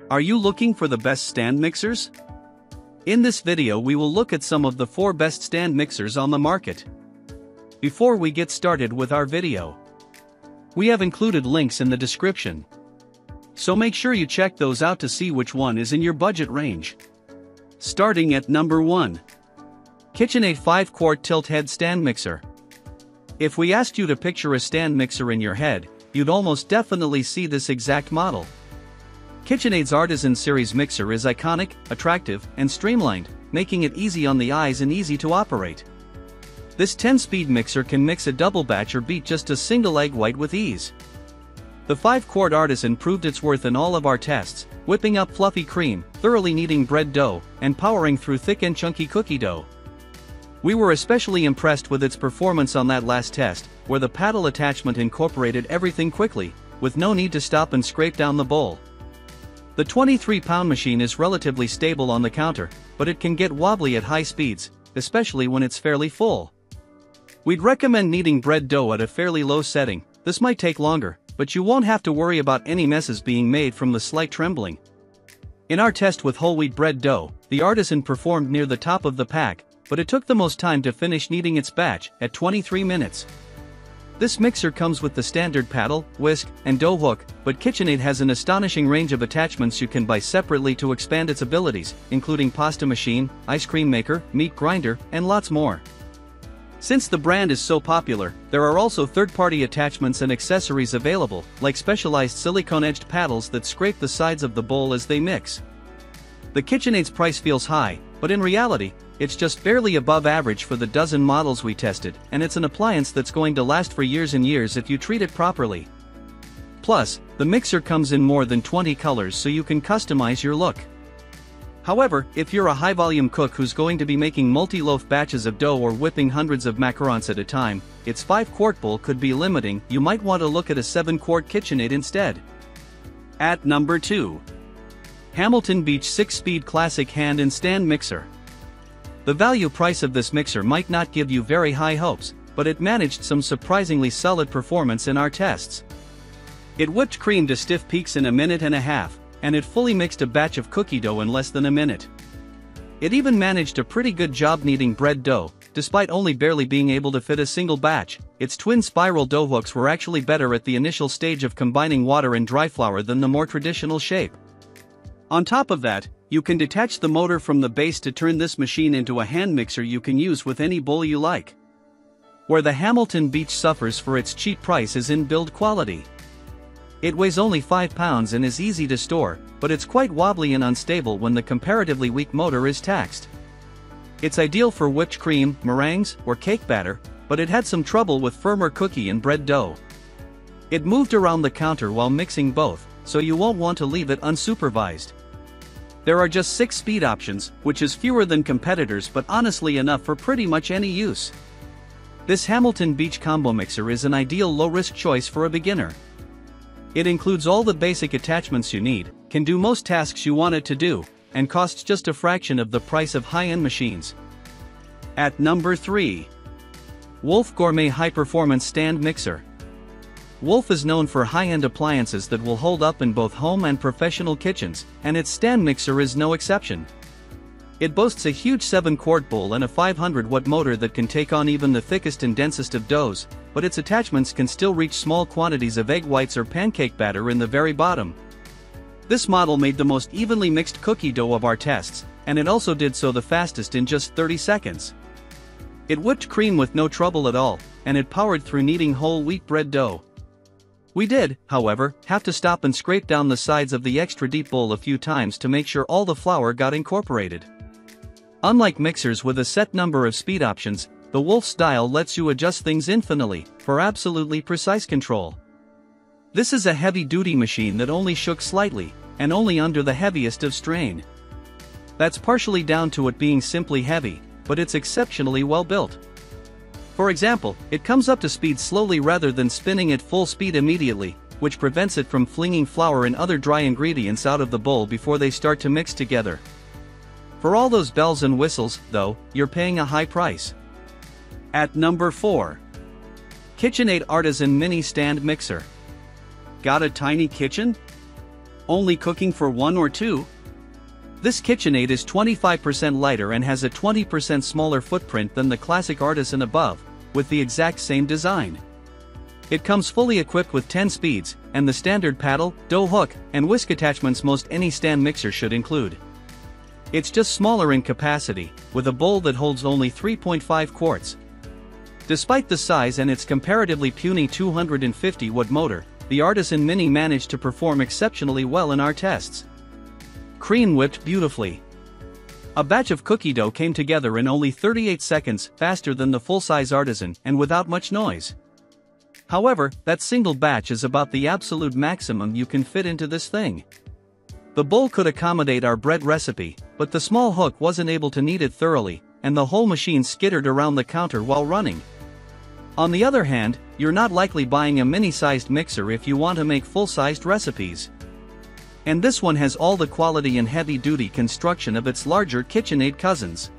Are you looking for the best stand mixers? In this video we will look at some of the 4 best stand mixers on the market. Before we get started with our video, we have included links in the description, so make sure you check those out to see which one is in your budget range. Starting at number 1. Kitchenaid 5-quart tilt head stand mixer. If we asked you to picture a stand mixer in your head, you'd almost definitely see this exact model. Kitchenaid's Artisan Series mixer is iconic, attractive, and streamlined, making it easy on the eyes and easy to operate. This 10-speed mixer can mix a double batch or beat just a single egg white with ease. The 5-quart Artisan proved its worth in all of our tests, whipping up fluffy cream, thoroughly kneading bread dough, and powering through thick and chunky cookie dough. We were especially impressed with its performance on that last test, where the paddle attachment incorporated everything quickly, with no need to stop and scrape down the bowl. The 23-pound machine is relatively stable on the counter, but it can get wobbly at high speeds, especially when it's fairly full. We'd recommend kneading bread dough at a fairly low setting. This might take longer, but you won't have to worry about any messes being made from the slight trembling. In our test with whole wheat bread dough, the Artisan performed near the top of the pack, but it took the most time to finish kneading its batch, at 23 minutes. This mixer comes with the standard paddle, whisk, and dough hook, but Kitchenaid has an astonishing range of attachments you can buy separately to expand its abilities, including pasta machine, ice cream maker, meat grinder, and lots more. Since the brand is so popular, there are also third-party attachments and accessories available, like specialized silicone-edged paddles that scrape the sides of the bowl as they mix. The Kitchenaid's price feels high, but in reality, it's just barely above average for the dozen models we tested, and it's an appliance that's going to last for years and years if you treat it properly. Plus, the mixer comes in more than 20 colors so you can customize your look. However, if you're a high-volume cook who's going to be making multi-loaf batches of dough or whipping hundreds of macarons at a time, its 5-quart bowl could be limiting. You might want to look at a 7-quart Kitchenaid instead. At number 2. Hamilton Beach 6-speed classic hand and stand mixer. The value price of this mixer might not give you very high hopes, but it managed some surprisingly solid performance in our tests. It whipped cream to stiff peaks in a minute and a half, and it fully mixed a batch of cookie dough in less than a minute. It even managed a pretty good job kneading bread dough, despite only barely being able to fit a single batch. Its twin spiral dough hooks were actually better at the initial stage of combining water and dry flour than the more traditional shape. On top of that, you can detach the motor from the base to turn this machine into a hand mixer you can use with any bowl you like. Where the Hamilton Beach suffers for its cheap price is in build quality. It weighs only 5 pounds and is easy to store, but it's quite wobbly and unstable when the comparatively weak motor is taxed. It's ideal for whipped cream, meringues, or cake batter, but it had some trouble with firmer cookie and bread dough. It moved around the counter while mixing both, so you won't want to leave it unsupervised. There are just 6 speed options, which is fewer than competitors but honestly enough for pretty much any use. This Hamilton Beach combo mixer is an ideal low-risk choice for a beginner. It includes all the basic attachments you need, can do most tasks you want it to do, and costs just a fraction of the price of high-end machines. At number 3. Wolf Gourmet High Performance Stand Mixer. Wolf is known for high-end appliances that will hold up in both home and professional kitchens, and its stand mixer is no exception. It boasts a huge 7-quart bowl and a 500-watt motor that can take on even the thickest and densest of doughs, but its attachments can still reach small quantities of egg whites or pancake batter in the very bottom. This model made the most evenly mixed cookie dough of our tests, and it also did so the fastest in just 30 seconds. It whipped cream with no trouble at all, and it powered through kneading whole wheat bread dough. We did, however, have to stop and scrape down the sides of the extra deep bowl a few times to make sure all the flour got incorporated. Unlike mixers with a set number of speed options, the Wolf style lets you adjust things infinitely, for absolutely precise control. This is a heavy-duty machine that only shook slightly, and only under the heaviest of strain. That's partially down to it being simply heavy, but it's exceptionally well built. For example, it comes up to speed slowly rather than spinning at full speed immediately, which prevents it from flinging flour and other dry ingredients out of the bowl before they start to mix together. For all those bells and whistles, though, you're paying a high price. At number 4. Kitchenaid Artisan Mini Stand Mixer. Got a tiny kitchen? Only cooking for 1 or 2? This Kitchenaid is 25% lighter and has a 20% smaller footprint than the classic Artisan above, with the exact same design. It comes fully equipped with 10 speeds, and the standard paddle, dough hook, and whisk attachments most any stand mixer should include. It's just smaller in capacity, with a bowl that holds only 3.5 quarts. Despite the size and its comparatively puny 250-watt motor, the Artisan Mini managed to perform exceptionally well in our tests. Cream whipped beautifully. A batch of cookie dough came together in only 38 seconds, faster than the full-size Artisan and without much noise. However, that single batch is about the absolute maximum you can fit into this thing. The bowl could accommodate our bread recipe, but the small hook wasn't able to knead it thoroughly, and the whole machine skittered around the counter while running. On the other hand, you're not likely buying a mini-sized mixer if you want to make full-sized recipes. And this one has all the quality and heavy-duty construction of its larger Kitchenaid cousins.